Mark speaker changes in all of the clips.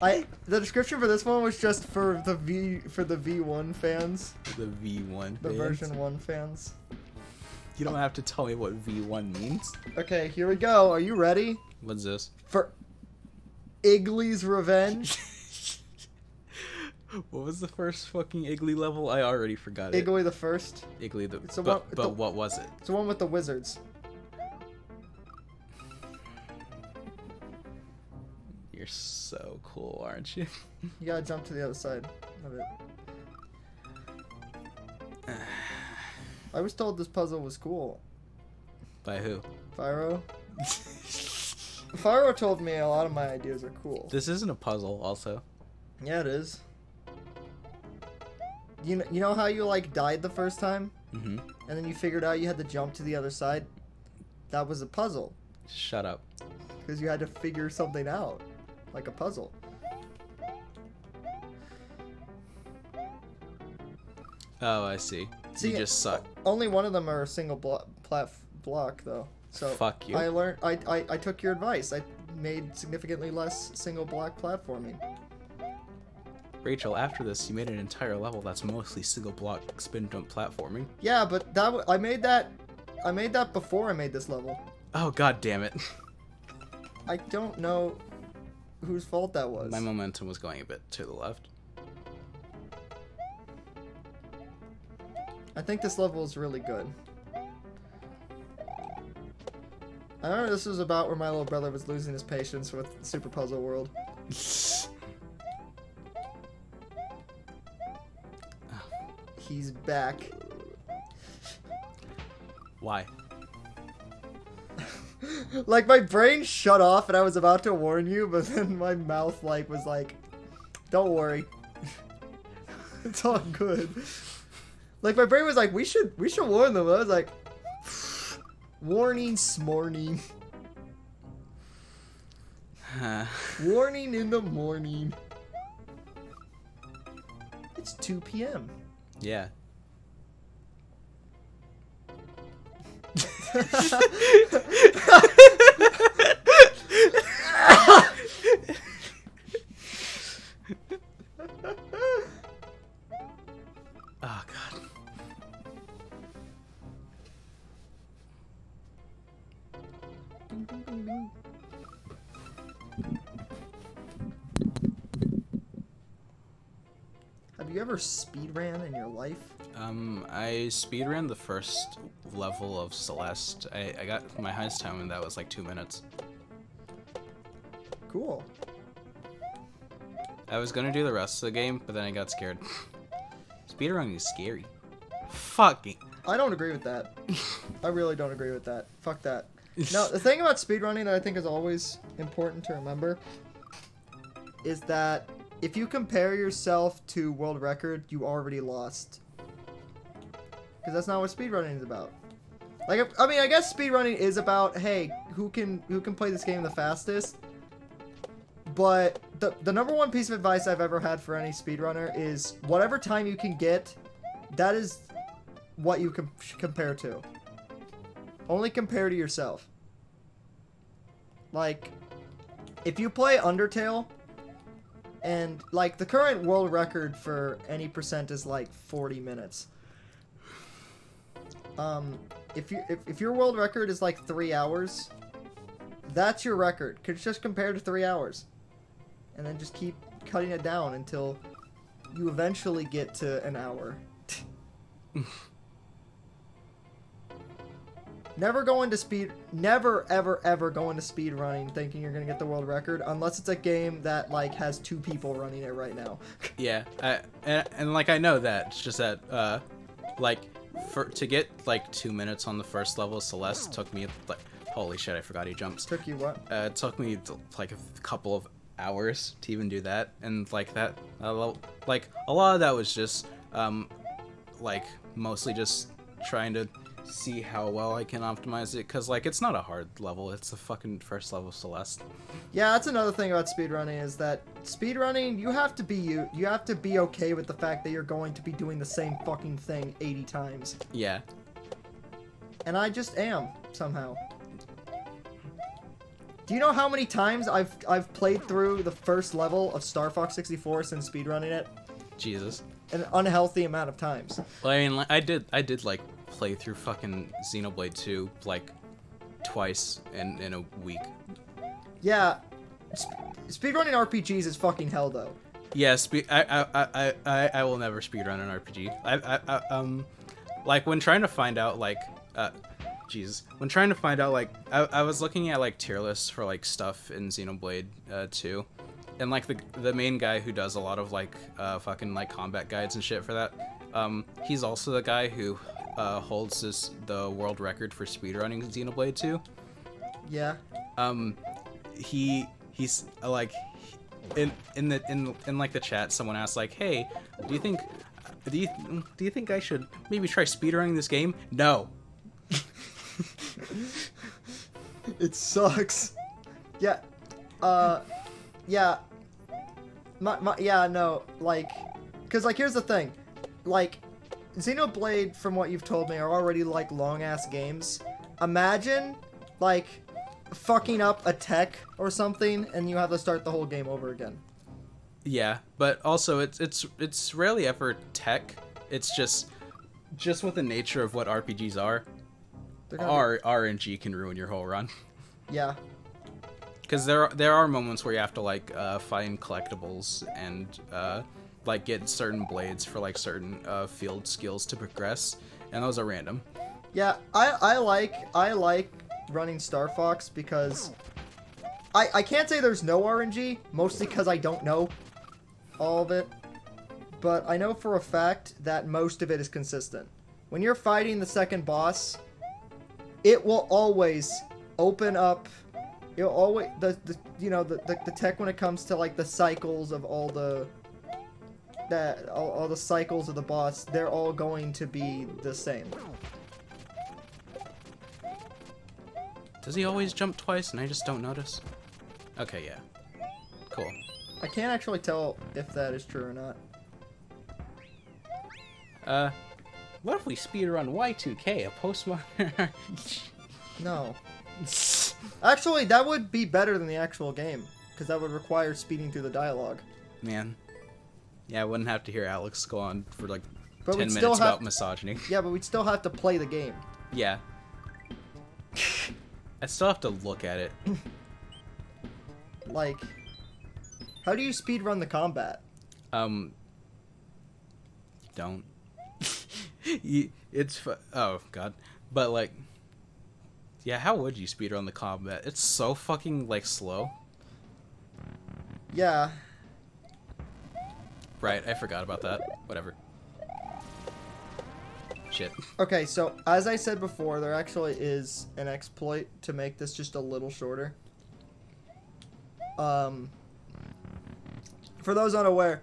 Speaker 1: The description for this one was just for the V1 fans.
Speaker 2: The V1
Speaker 1: The
Speaker 2: fans?
Speaker 1: version 1 fans.
Speaker 2: You don't have to tell me what V1 means.
Speaker 1: Okay, here we go. Are you ready?
Speaker 2: What's this?
Speaker 1: For Iggly's Revenge.
Speaker 2: What was the first fucking Iggly level? I already forgot it.
Speaker 1: Iggly the first.
Speaker 2: Iggly the...
Speaker 1: It's the
Speaker 2: but
Speaker 1: one, the,
Speaker 2: what was it?
Speaker 1: It's the one with the wizards.
Speaker 2: You're so cool, aren't you?
Speaker 1: You gotta jump to the other side of it. I was told this puzzle was cool.
Speaker 2: By who?
Speaker 1: Fyro. Fyro told me a lot of my ideas are cool.
Speaker 2: This isn't a puzzle, also.
Speaker 1: Yeah, it is. You know how you like died the first time?
Speaker 2: Mm-hmm.
Speaker 1: And then you figured out you had to jump to the other side? That was a puzzle.
Speaker 2: Shut up.
Speaker 1: Because you had to figure something out. Like a puzzle.
Speaker 2: Oh, I see.
Speaker 1: See,
Speaker 2: you just suck.
Speaker 1: Only one of them are a single block, though. So
Speaker 2: fuck you.
Speaker 1: I learned. I took your advice. I made significantly less single block platforming.
Speaker 2: Rachel, after this, you made an entire level that's mostly single block spin jump platforming.
Speaker 1: Yeah, but I made that before I made this level.
Speaker 2: Oh, god damn it.
Speaker 1: I don't know whose fault that was.
Speaker 2: My momentum was going a bit to the left.
Speaker 1: I think this level is really good. I remember this was about where my little brother was losing his patience with Super Puzzle World. He's back.
Speaker 2: Why?
Speaker 1: Like, my brain shut off and I was about to warn you, but then my mouth, like, was like, don't worry. It's all good. Like, my brain was like, we should warn them. I was like, warning, smorning. Warning in the morning. It's 2 p.m.
Speaker 2: Yeah. Oh god.
Speaker 1: Have you ever speedran in your life?
Speaker 2: I speedran the first level of Celeste. I got my highest time and that was like 2 minutes.
Speaker 1: Cool.
Speaker 2: I was gonna do the rest of the game, but then I got scared. Speedrunning is scary. Fucking.
Speaker 1: I don't agree with that. I really don't agree with that. Fuck that. No, the thing about speedrunning that I think is always important to remember is that if you compare yourself to world record, you already lost. Because that's not what speedrunning is about. Like, I mean, I guess speedrunning is about, hey, who can play this game the fastest? But the number one piece of advice I've ever had for any speedrunner is whatever time you can get, that is what you can compare to. Only compare to yourself. Like, if you play Undertale, and like the current world record for any percent is like 40 minutes. If your world record is like 3 hours, that's your record. It's just compared to 3 hours. And then just keep cutting it down until you eventually get to an hour. Never ever go into speed running thinking you're gonna get the world record unless it's a game that like has 2 people running it right now.
Speaker 2: Yeah, and like I know that. It's just that like to get like 2 minutes on the first level of Celeste took me like, holy shit, I forgot he jumps.
Speaker 1: Took you what?
Speaker 2: It took me like a couple of hours to even do that, and like that like a lot of that was just like mostly just trying to see how well I can optimize it, because like it's not a hard level, it's the fucking first level of Celeste.
Speaker 1: Yeah, that's another thing about speedrunning is that speedrunning, you have to be okay with the fact that you're going to be doing the same fucking thing 80 times.
Speaker 2: Yeah.
Speaker 1: And I just am somehow. Do you know how many times I've played through the first level of Star Fox 64 since speedrunning it?
Speaker 2: Jesus.
Speaker 1: An unhealthy amount of times.
Speaker 2: Well, I mean, I did like play through fucking Xenoblade 2 like twice in a week.
Speaker 1: Yeah, speedrunning RPGs is fucking hell though.
Speaker 2: Yeah, I will never speedrun an RPG. Like when trying to find out like when trying to find out like I was looking at like tier lists for like stuff in Xenoblade 2. And like the main guy who does a lot of like fucking like combat guides and shit for that, he's also the guy who holds the world record for speedrunning Xenoblade 2.
Speaker 1: Yeah.
Speaker 2: He's like in like the chat, someone asked like, hey, do you think I should maybe try speedrunning this game? No.
Speaker 1: It sucks. Yeah. Yeah. Yeah, no, like, because, like, here's the thing. Like, Xenoblade, from what you've told me, are already, like, long-ass games. Imagine, like, fucking up a tech or something, and you have to start the whole game over again.
Speaker 2: Yeah, but also, it's rarely ever tech. It's just with the nature of what RPGs are, RNG can ruin your whole run.
Speaker 1: Yeah.
Speaker 2: Because there are moments where you have to like find collectibles and like get certain blades for like certain field skills to progress, and those are random.
Speaker 1: Yeah, I like running Star Fox because I can't say there's no RNG, mostly because I don't know all of it, but I know for a fact that most of it is consistent. When you're fighting the second boss, it will always open up. You'll always the tech when it comes to like the cycles of all the cycles of the boss, they're all going to be the same.
Speaker 2: Does he always jump twice and I just don't notice? Okay, yeah. Cool.
Speaker 1: I can't actually tell if that is true or not.
Speaker 2: What if we speedrun Y2K, a postmodern
Speaker 1: No. Actually, that would be better than the actual game, because that would require speeding through the dialogue.
Speaker 2: Man. Yeah, I wouldn't have to hear Alex go on for like
Speaker 1: but
Speaker 2: 10 minutes about misogyny.
Speaker 1: Yeah, but we'd still have to play the game.
Speaker 2: Yeah. I still have to look at it.
Speaker 1: Like, how do you speedrun the combat?
Speaker 2: Don't. Oh, God. But, like, yeah, how would you speedrun the combat? It's so fucking, like, slow.
Speaker 1: Yeah.
Speaker 2: Right, I forgot about that. Whatever. Shit.
Speaker 1: Okay, so, as I said before, there actually is an exploit to make this just a little shorter. For those unaware,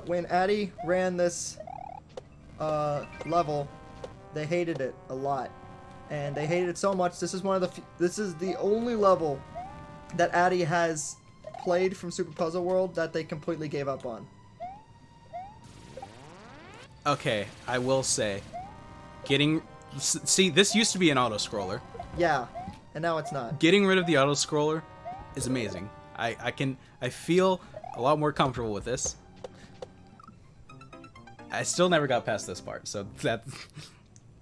Speaker 1: when Addy ran this level, they hated it a lot, and they hated it so much. This is this is the only level that Addy has played from Super Puzzle World that they completely gave up on.
Speaker 2: Okay, I will say, see, this used to be an auto-scroller.
Speaker 1: Yeah, and now it's not.
Speaker 2: Getting rid of the auto-scroller is amazing. I feel a lot more comfortable with this. I still never got past this part, so that...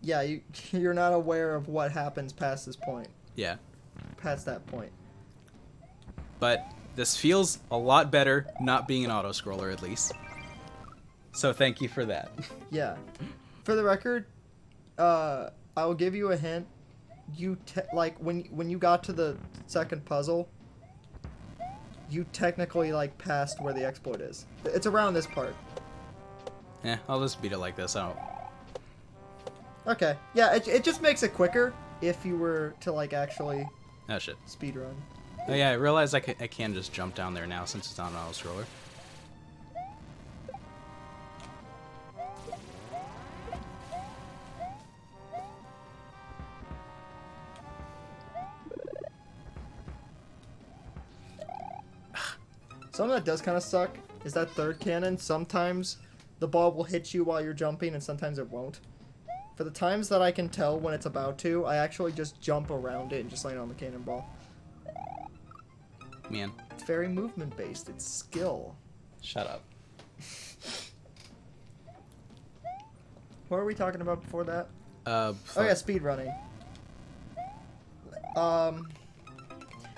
Speaker 1: Yeah, you're not aware of what happens past this point.
Speaker 2: Yeah.
Speaker 1: Past that point.
Speaker 2: But this feels a lot better not being an auto-scroller, at least. So thank you for that.
Speaker 1: Yeah. For the record, I will give you a hint. Like, when you got to the second puzzle, you technically, like, passed where the exploit is. It's around this part.
Speaker 2: Yeah, I'll just beat it like this. I don't...
Speaker 1: Okay. Yeah, it just makes it quicker if you were to, like, actually...
Speaker 2: Oh, shit.
Speaker 1: Speedrun.
Speaker 2: Oh, yeah, I realize I can just jump down there now since it's not an auto-scroller.
Speaker 1: Something that does kind of suck is that third cannon. Sometimes the ball will hit you while you're jumping, and sometimes it won't. For the times that I can tell when it's about to, I actually just jump around it and just land on the cannonball.
Speaker 2: Man.
Speaker 1: It's very movement based. It's skill.
Speaker 2: Shut up.
Speaker 1: What were we talking about before that?
Speaker 2: Oh
Speaker 1: yeah, speed running.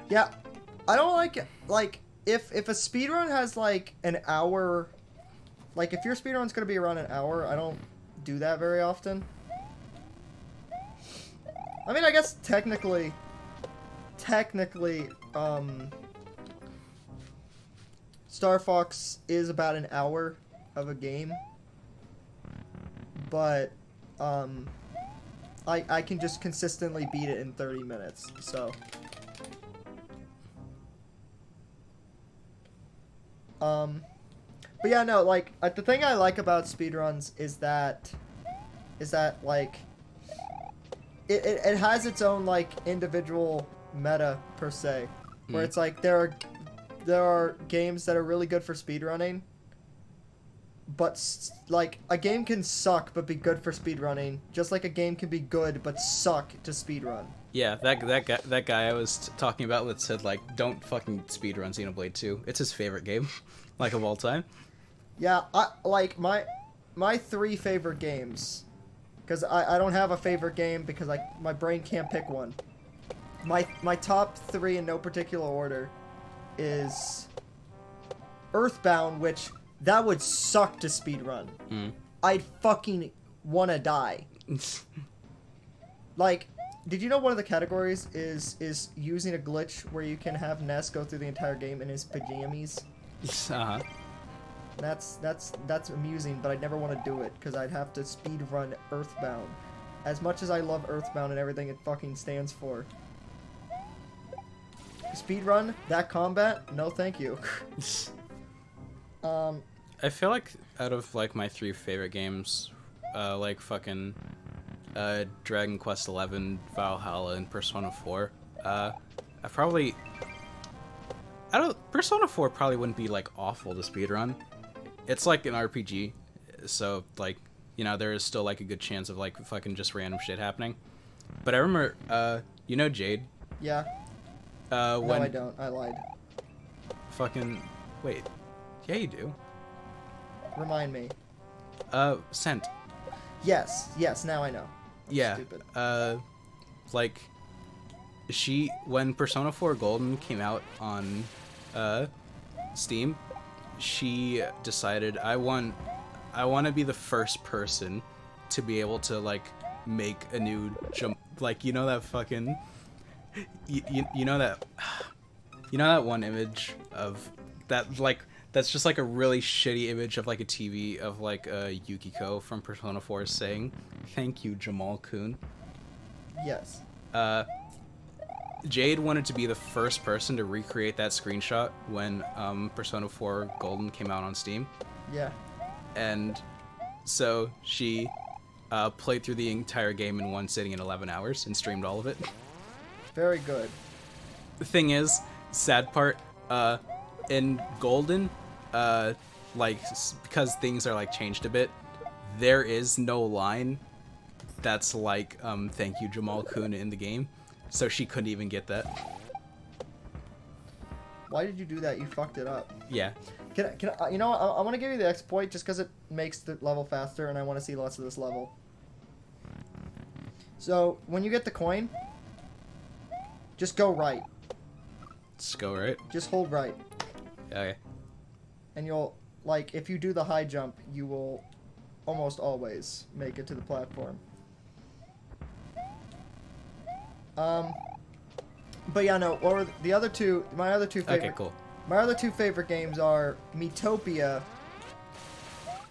Speaker 1: Yeah, I don't like if a speedrun has like an hour, like if your speedrun's gonna be around an hour, I don't do that very often. I mean, I guess technically, Star Fox is about an hour of a game, but I can just consistently beat it in 30 minutes, so. But yeah, no, like, the thing I like about speedruns is that like, it has its own, like, individual meta, per se, where it's like, there are games that are really good for speedrunning, but, like, a game can suck but be good for speedrunning, just like a game can be good but suck to speedrun.
Speaker 2: Yeah, that guy I was talking about that said, like, don't fucking speedrun Xenoblade 2. It's his favorite game, like, of all time.
Speaker 1: Yeah, like, my 3 favorite games, because I don't have a favorite game because my brain can't pick one. My top 3 in no particular order is Earthbound, which that would suck to speedrun. I'd fucking wanna die. Like, did you know one of the categories is using a glitch where you can have Ness go through the entire game in his pajamas?
Speaker 2: Uh-huh.
Speaker 1: That's amusing, but I'd never want to do it because I'd have to speedrun Earthbound. As much as I love Earthbound and everything it fucking stands for. Speedrun that combat? No, thank you.
Speaker 2: I feel like out of like my 3 favorite games, like fucking Dragon Quest XI, Valhalla, and Persona 4, Persona 4 probably wouldn't be like awful to speedrun. It's like an RPG, so like, you know, there is still like a good chance of like fucking just random shit happening. But I remember, you know Jade?
Speaker 1: Yeah. No, I don't. I lied.
Speaker 2: Fucking, wait. Yeah, you do.
Speaker 1: Remind me.
Speaker 2: Scent.
Speaker 1: Yes, now I know. I'm
Speaker 2: yeah.
Speaker 1: Stupid.
Speaker 2: Like, when Persona 4 Golden came out on, Steam, she decided, I want to be the first person to be able to, like, make a new jump, like, you know that fucking, you know that one image of that, like, that's just like a really shitty image of like a TV of like Yukiko from Persona 4 saying, "Thank you, Jamal-kun."
Speaker 1: Yes.
Speaker 2: Jade wanted to be the first person to recreate that screenshot when Persona 4 Golden came out on Steam.
Speaker 1: Yeah.
Speaker 2: And so she played through the entire game in one sitting in 11 hours and streamed all of it.
Speaker 1: Very good.
Speaker 2: The thing is, sad part, in Golden, like, because things are like changed a bit, there is no line that's like, thank you, Jamal-kun, in the game, so she couldn't even get that.
Speaker 1: Why did you do that? You fucked it up.
Speaker 2: Yeah.
Speaker 1: Can I, you know, I want to give you the exploit just because it makes the level faster, and I want to see lots of this level. So when you get the coin, just go right.
Speaker 2: Just go right.
Speaker 1: Just hold right.
Speaker 2: Okay.
Speaker 1: And you'll, like, if you do the high jump, you will almost always make it to the platform. But yeah, no, or the other two, my other two favorite...
Speaker 2: Okay, cool.
Speaker 1: My other 2 favorite games are Miitopia.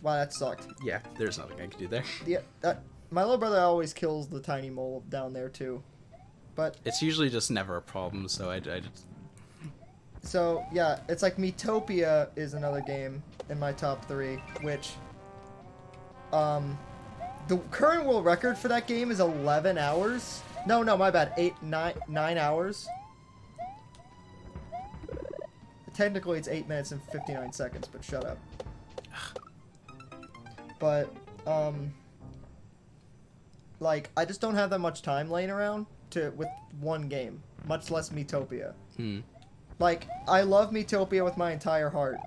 Speaker 1: Wow, that sucked.
Speaker 2: Yeah, there's nothing I can do there.
Speaker 1: Yeah, my little brother always kills the tiny mole down there too. But
Speaker 2: it's usually just never a problem, so I just...
Speaker 1: So, yeah, it's like Miitopia is another game in my top 3, which, the current world record for that game is 11 hours. No, my bad, 9 hours. Technically, it's 8 minutes and 59 seconds, but shut up. But, like, I just don't have that much time laying around with one game, much less Miitopia. Like, I love Miitopia with my entire heart.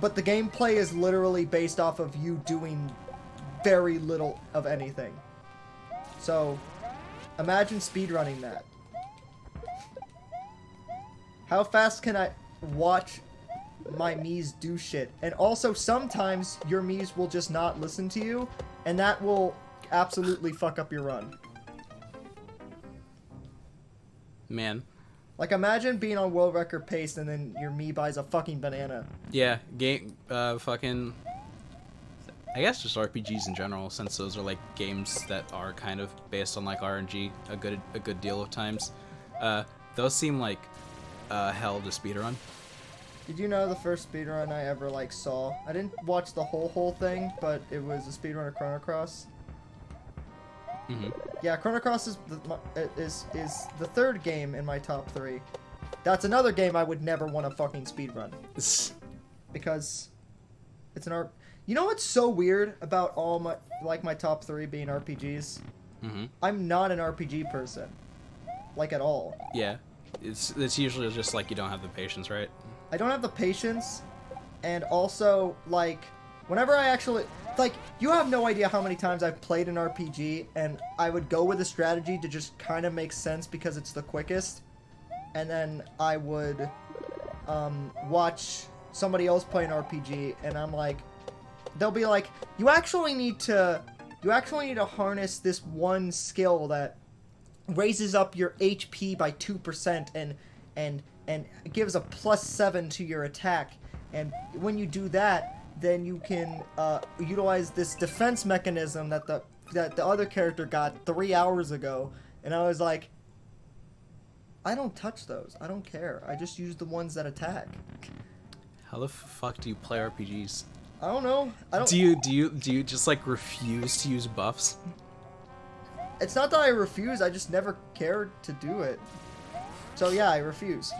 Speaker 1: But the gameplay is literally based off of you doing very little of anything. So, imagine speedrunning that. How fast can I watch my Miis do shit? And also, sometimes your Miis will just not listen to you, and that will absolutely fuck up your run.
Speaker 2: Man.
Speaker 1: Like, imagine being on world record pace and then your Mii buys a fucking banana.
Speaker 2: Yeah, fucking... I guess just RPGs in general, since those are, like, games that are kind of based on, like, RNG a good deal of times. Those seem like hell to speedrun.
Speaker 1: Did you know the first speedrun I ever, like, saw? I didn't watch the whole thing, but it was a speedrun of Chrono Cross.
Speaker 2: Mm-hmm.
Speaker 1: Yeah, Chrono Cross is the third game in my top 3. That's another game I would never want to fucking speedrun. Because it's an You know what's so weird about all my top 3 being RPGs?
Speaker 2: Mm-hmm.
Speaker 1: I'm not an RPG person. Like, at all.
Speaker 2: Yeah. It's usually just like you don't have the patience, right?
Speaker 1: I don't have the patience, and also, like, whenever I actually... Like, you have no idea how many times I've played an RPG, and I would go with a strategy to just kind of make sense because it's the quickest, and then I would watch somebody else play an RPG, and I'm like... They'll be like, you actually need to harness this one skill that raises up your HP by 2% and gives a +7 to your attack, and when you do that, then you can utilize this defense mechanism that the other character got 3 hours ago. And I was like, I don't touch those. I don't care. I just use the ones that attack.
Speaker 2: How the fuck do you play RPGs?
Speaker 1: I don't know. I don't.
Speaker 2: Do you just like refuse to use buffs?
Speaker 1: It's not that I refuse. I just never cared to do it. So yeah, I refuse.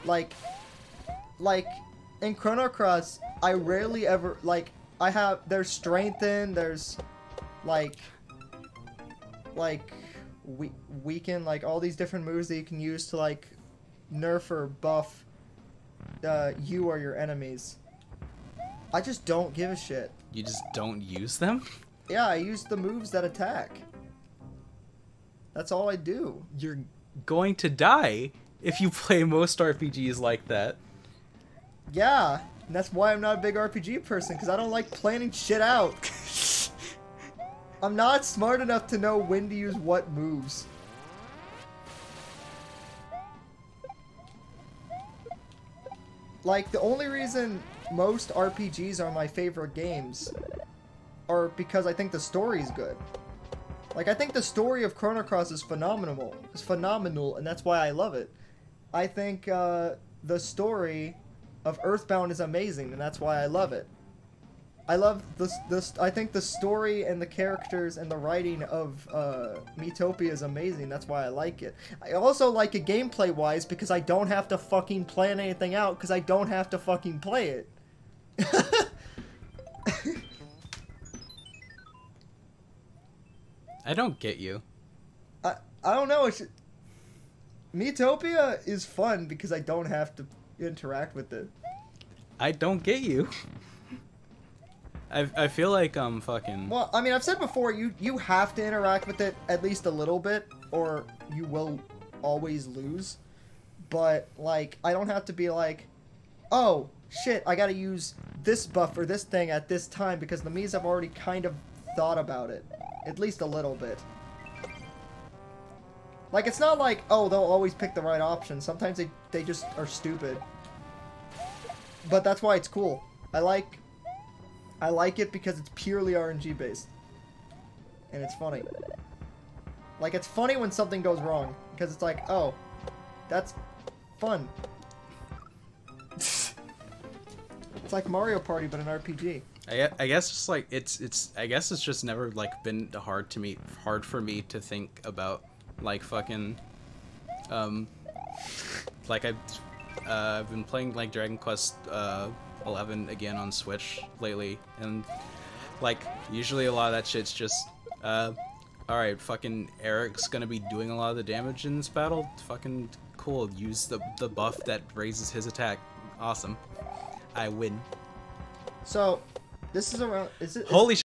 Speaker 1: like in Chrono Cross, I rarely ever, like, there's strengthen, there's, weaken, like, all these different moves that you can use to, like, nerf or buff you or your enemies. I just don't give a shit.
Speaker 2: You just don't use them?
Speaker 1: Yeah, I use the moves that attack. That's all I do.
Speaker 2: You're going to die if you play most RPGs like that.
Speaker 1: Yeah, and that's why I'm not a big RPG person, because I don't like planning shit out. I'm not smart enough to know when to use what moves. Like, the only reason most RPGs are my favorite games are because I think the story's good. Like, I think the story of Chrono Cross is phenomenal. It's phenomenal, and that's why I love it. I think the story of Earthbound is amazing, and that's why I love it. I love this. I think the story and the characters and the writing of Miitopia is amazing. That's why I like it. I also like it gameplay-wise because I don't have to fucking plan anything out because I don't have to fucking play it.
Speaker 2: I don't get you.
Speaker 1: I don't know. Miitopia is fun because I don't have to interact with it.
Speaker 2: I don't get you. I feel like fucking...
Speaker 1: Well, I mean, I've said before, you have to interact with it at least a little bit, or you will always lose. But, like, I don't have to be like, oh, shit, I gotta use this buff or this thing at this time, because the Miis have already kind of thought about it. At least a little bit. Like, it's not like, oh, they'll always pick the right option. Sometimes they just are stupid. But that's why it's cool. I like it because it's purely RNG based. And it's funny. Like, it's funny when something goes wrong. Because it's like, oh, that's fun. It's like Mario Party, but an RPG.
Speaker 2: I guess just like I guess it's just never like been hard for me to think about like fucking like I've been playing like Dragon Quest 11 again on Switch lately, and like usually a lot of that shit's just alright, fucking Eric's gonna be doing a lot of the damage in this battle, fucking cool. Use the buff that raises his attack. Awesome. I win.
Speaker 1: So, this is around. Is it?
Speaker 2: Holy